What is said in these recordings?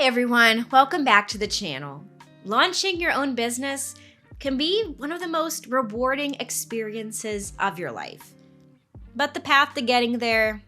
everyone, welcome back to the channel. Launching your own business can be one of the most rewarding experiences of your life. But the path to getting there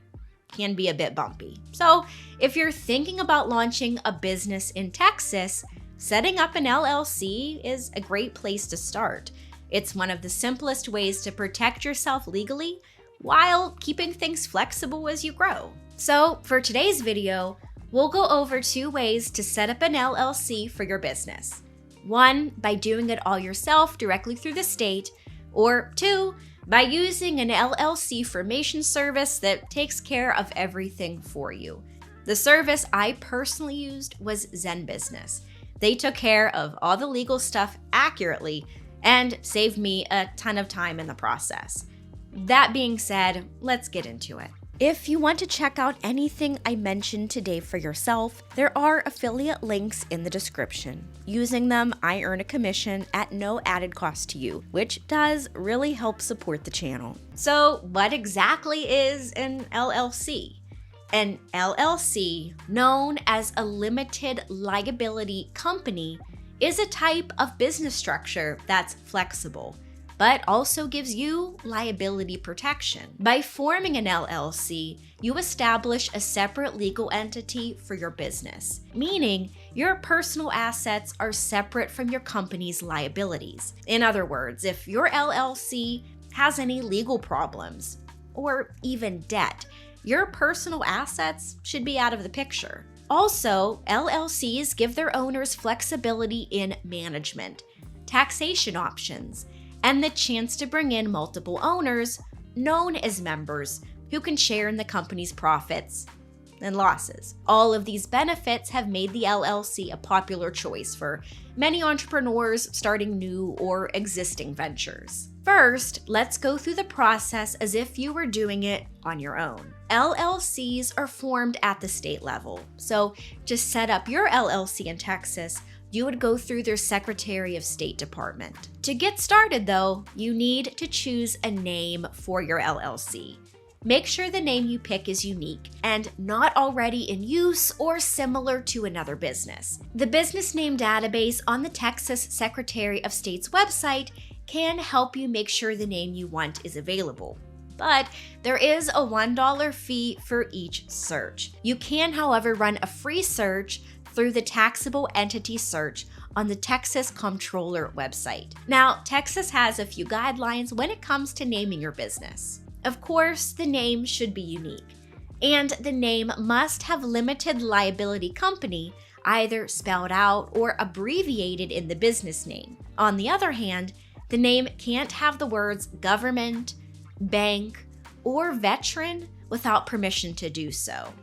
can be a bit bumpy. So if you're thinking about launching a business in Texas, setting up an LLC is a great place to start. It's one of the simplest ways to protect yourself legally while keeping things flexible as you grow. So for today's video, we'll go over 2 ways to set up an LLC for your business. 1, by doing it all yourself directly through the state, or 2, by using an LLC formation service that takes care of everything for you. The service I personally used was ZenBusiness. They took care of all the legal stuff accurately and saved me a ton of time in the process. That being said, let's get into it. If you want to check out anything I mentioned today for yourself, there are affiliate links in the description. Using them, I earn a commission at no added cost to you, which does really help support the channel. So what exactly is an LLC? An LLC, known as a limited liability company, is a type of business structure that's flexible, but also gives you liability protection. By forming an LLC, you establish a separate legal entity for your business, meaning your personal assets are separate from your company's liabilities. In other words, if your LLC has any legal problems, or even debt, your personal assets should be out of the picture. Also, LLCs give their owners flexibility in management, taxation options, and the chance to bring in multiple owners, known as members, who can share in the company's profits and losses. All of these benefits have made the LLC a popular choice for many entrepreneurs starting new or existing ventures. First, let's go through the process as if you were doing it on your own. LLCs are formed at the state level. So to set up your LLC in Texas, you would go through their Secretary of State department. To get started though, you need to choose a name for your LLC. Make sure the name you pick is unique and not already in use or similar to another business. The business name database on the Texas Secretary of State's website can help you make sure the name you want is available. But there is a $1 fee for each search. You can, however, run a free search through the taxable entity search on the Texas Comptroller website. Now, Texas has a few guidelines when it comes to naming your business. Of course, the name should be unique, and the name must have limited liability company either spelled out or abbreviated in the business name. On the other hand, the name can't have the words government, bank, or veteran without permission to do so.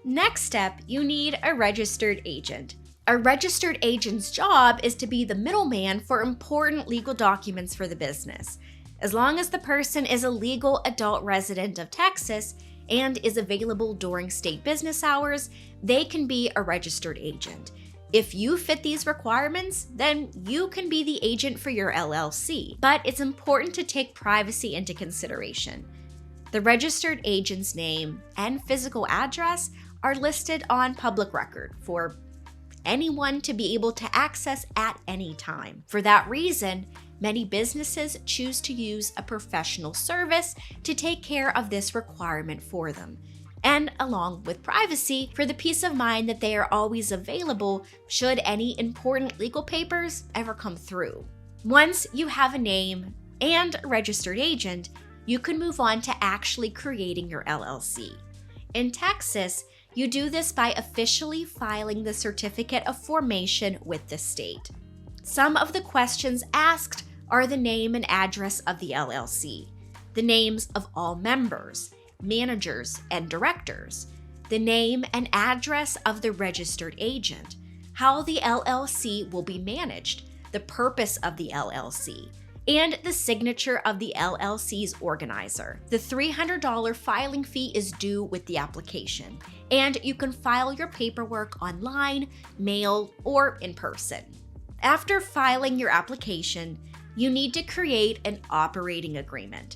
Next step, you need a registered agent. A registered agent's job is to be the middleman for important legal documents for the business. As long as the person is a legal adult resident of Texas and is available during state business hours, they can be a registered agent. If you fit these requirements, then you can be the agent for your LLC. But it's important to take privacy into consideration. The registered agent's name and physical address are listed on public record for anyone to be able to access at any time. For that reason, many businesses choose to use a professional service to take care of this requirement for them. And along with privacy, for the peace of mind that they are always available should any important legal papers ever come through. Once you have a name and a registered agent, you can move on to actually creating your LLC. In Texas, you do this by officially filing the certificate of formation with the state. Some of the questions asked are the name and address of the LLC, the names of all members, managers, and directors, the name and address of the registered agent, how the LLC will be managed, the purpose of the LLC, and the signature of the LLC's organizer. The $300 filing fee is due with the application, and you can file your paperwork online, mail, or in person. After filing your application, you need to create an operating agreement.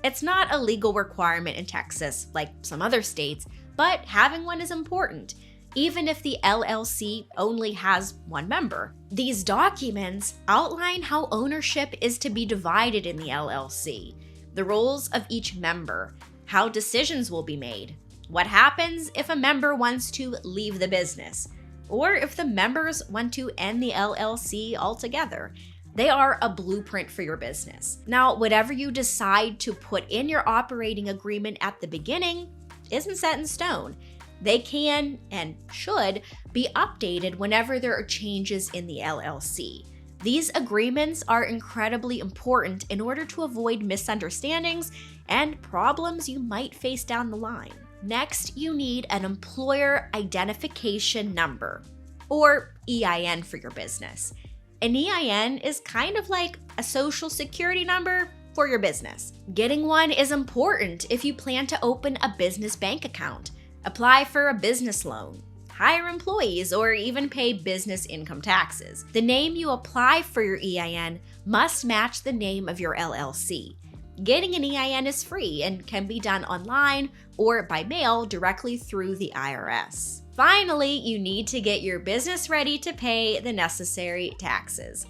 It's not a legal requirement in Texas like some other states, but having one is important. even if the LLC only has one member. These documents outline how ownership is to be divided in the LLC, the roles of each member, how decisions will be made, what happens if a member wants to leave the business, or if the members want to end the LLC altogether. They are a blueprint for your business. Now, whatever you decide to put in your operating agreement at the beginning isn't set in stone. They can and should be updated whenever there are changes in the LLC. These agreements are incredibly important in order to avoid misunderstandings and problems you might face down the line. Next, you need an employer identification number, or EIN for your business. An EIN is kind of like a social security number for your business. Getting one is important if you plan to open a business bank account, apply for a business loan, hire employees, or even pay business income taxes. The name you apply for your EIN must match the name of your LLC. Getting an EIN is free and can be done online or by mail directly through the IRS. Finally, you need to get your business ready to pay the necessary taxes.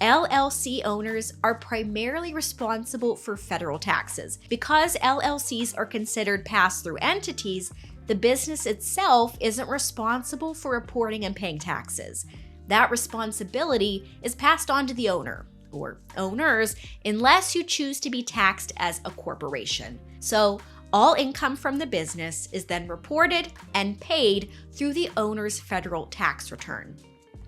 LLC owners are primarily responsible for federal taxes. Because LLCs are considered pass-through entities, the business itself isn't responsible for reporting and paying taxes. That responsibility is passed on to the owner, or owners, unless you choose to be taxed as a corporation. So, all income from the business is then reported and paid through the owner's federal tax return.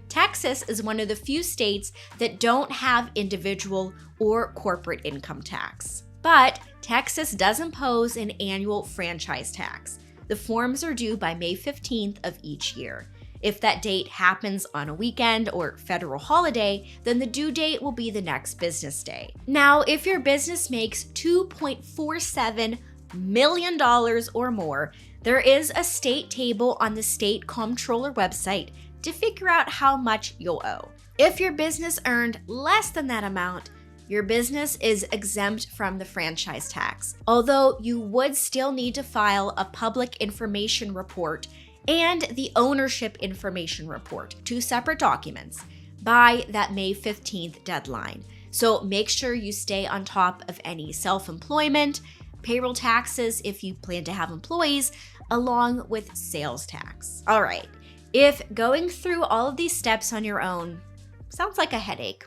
Texas is one of the few states that don't have individual or corporate income tax. But Texas does impose an annual franchise tax. The forms are due by May 15th of each year. If that date happens on a weekend or federal holiday, then the due date will be the next business day. Now, if your business makes $2.47 million or more, there is a state table on the state comptroller website to figure out how much you'll owe. If your business earned less than that amount, your business is exempt from the franchise tax, although you would still need to file a public information report and the ownership information report, 2 separate documents, by that May 15th deadline. So make sure you stay on top of any self-employment, payroll taxes if you plan to have employees, along with sales tax. All right, if going through all of these steps on your own sounds like a headache,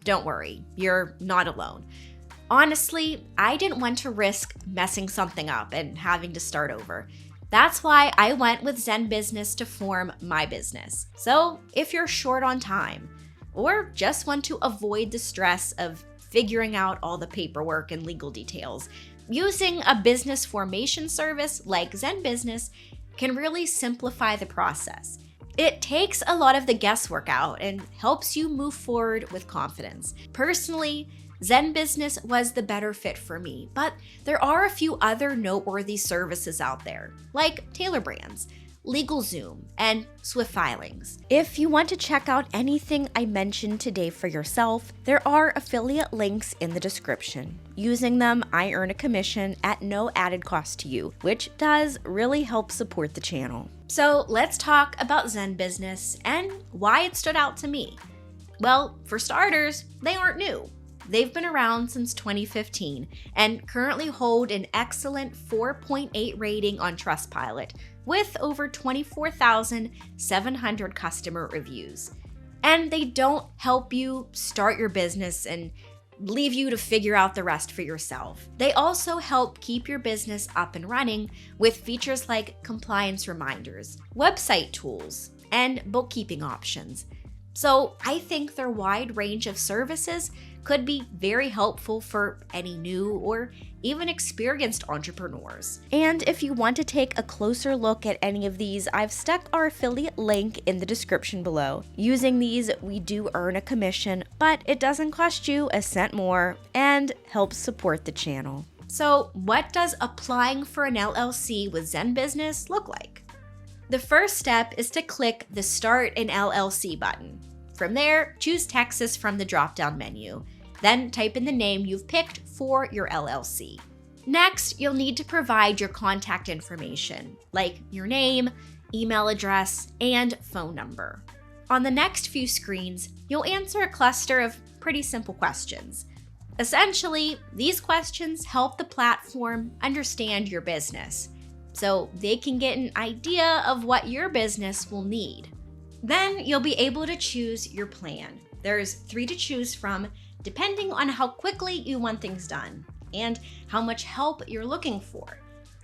don't worry, you're not alone. Honestly, I didn't want to risk messing something up and having to start over. That's why I went with ZenBusiness to form my business. So if you're short on time, or just want to avoid the stress of figuring out all the paperwork and legal details, using a business formation service like ZenBusiness can really simplify the process. It takes a lot of the guesswork out and helps you move forward with confidence. Personally, ZenBusiness was the better fit for me, but there are a few other noteworthy services out there, like Taylor Brands, LegalZoom, and Swift Filings. If you want to check out anything I mentioned today for yourself, there are affiliate links in the description. Using them, I earn a commission at no added cost to you, which does really help support the channel. So let's talk about ZenBusiness and why it stood out to me. Well, for starters, they aren't new. They've been around since 2015 and currently hold an excellent 4.8 rating on Trustpilot with over 24,700 customer reviews. And they don't help you start your business and leave you to figure out the rest for yourself. They also help keep your business up and running with features like compliance reminders, website tools, and bookkeeping options. So I think their wide range of services could be very helpful for any new or even experienced entrepreneurs. And if you want to take a closer look at any of these, I've stuck our affiliate link in the description below. Using these, we do earn a commission, but it doesn't cost you a cent more and helps support the channel. So what does applying for an LLC with ZenBusiness look like? The first step is to click the Start an LLC button. From there, choose Texas from the drop-down menu. Then type in the name you've picked for your LLC. Next, you'll need to provide your contact information, like your name, email address, and phone number. On the next few screens, you'll answer a cluster of pretty simple questions. Essentially, these questions help the platform understand your business, so they can get an idea of what your business will need. Then you'll be able to choose your plan. There's 3 to choose from, depending on how quickly you want things done and how much help you're looking for.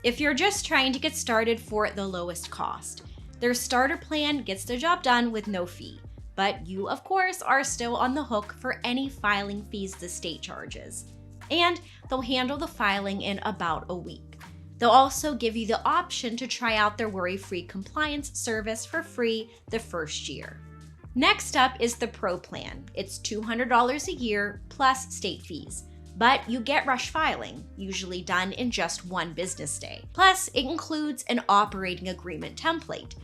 If you're just trying to get started for the lowest cost, their starter plan gets the job done with no fee, but you, of course, are still on the hook for any filing fees the state charges. And they'll handle the filing in about a week. They'll also give you the option to try out their worry-free compliance service for free the first year. Next up is the Pro Plan. It's $200 a year plus state fees, but you get rush filing, usually done in just 1 business day. Plus, it includes an operating agreement template,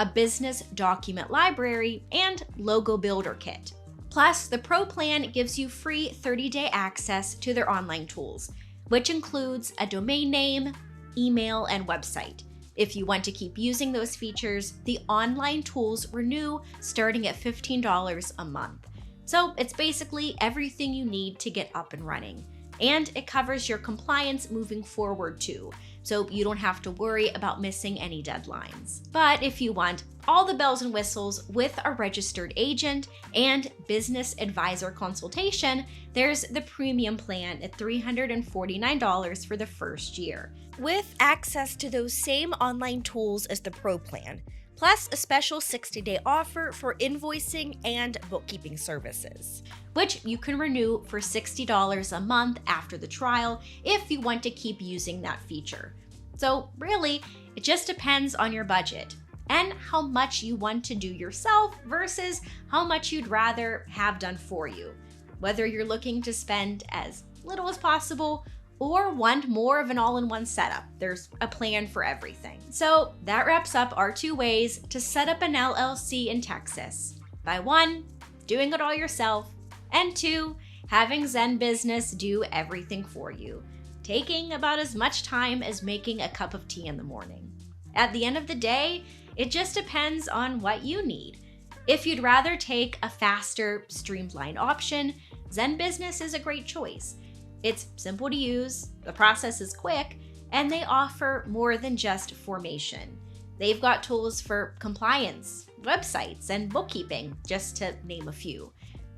a business document library, and logo builder kit. Plus, the Pro Plan gives you free 30-day access to their online tools, which includes a domain name, email, and website. If you want to keep using those features, the online tools renew starting at $15 a month. So it's basically everything you need to get up and running. And it covers your compliance moving forward too, so you don't have to worry about missing any deadlines. But if you want all the bells and whistles with a registered agent and business advisor consultation, there's the premium plan at $349 for the first year, with access to those same online tools as the Pro Plan, plus a special 60-day offer for invoicing and bookkeeping services, which you can renew for $60 a month after the trial if you want to keep using that feature. So really, it just depends on your budget and how much you want to do yourself versus how much you'd rather have done for you, whether you're looking to spend as little as possible or want more of an all-in-one setup. There's a plan for everything. So that wraps up our 2 ways to set up an LLC in Texas. By 1, doing it all yourself, and 2, having ZenBusiness do everything for you, taking about as much time as making a cup of tea in the morning. At the end of the day, it just depends on what you need. If you'd rather take a faster, streamlined option, ZenBusiness is a great choice. It's simple to use, the process is quick, and they offer more than just formation. They've got tools for compliance, websites, and bookkeeping, just to name a few.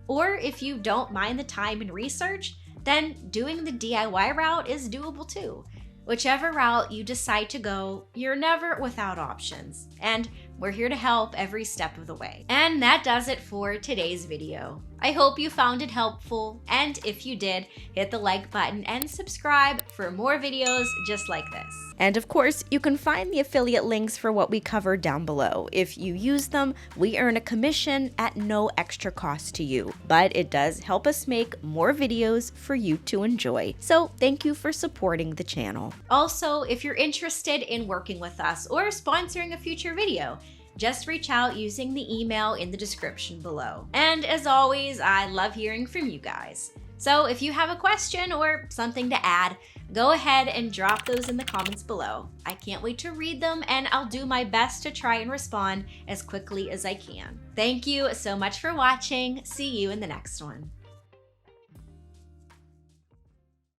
Or if you don't mind the time and research, then doing the DIY route is doable too. Whichever route you decide to go, you're never without options, and we're here to help every step of the way. And that does it for today's video. I hope you found it helpful, and if you did, hit the like button and subscribe for more videos just like this. And of course, you can find the affiliate links for what we covered down below. If you use them, we earn a commission at no extra cost to you, but it does help us make more videos for you to enjoy. So thank you for supporting the channel. Also, if you're interested in working with us or sponsoring a future video, just reach out using the email in the description below. And as always, I love hearing from you guys. So if you have a question or something to add, go ahead and drop those in the comments below. I can't wait to read them, and I'll do my best to try and respond as quickly as I can. Thank you so much for watching. See you in the next one.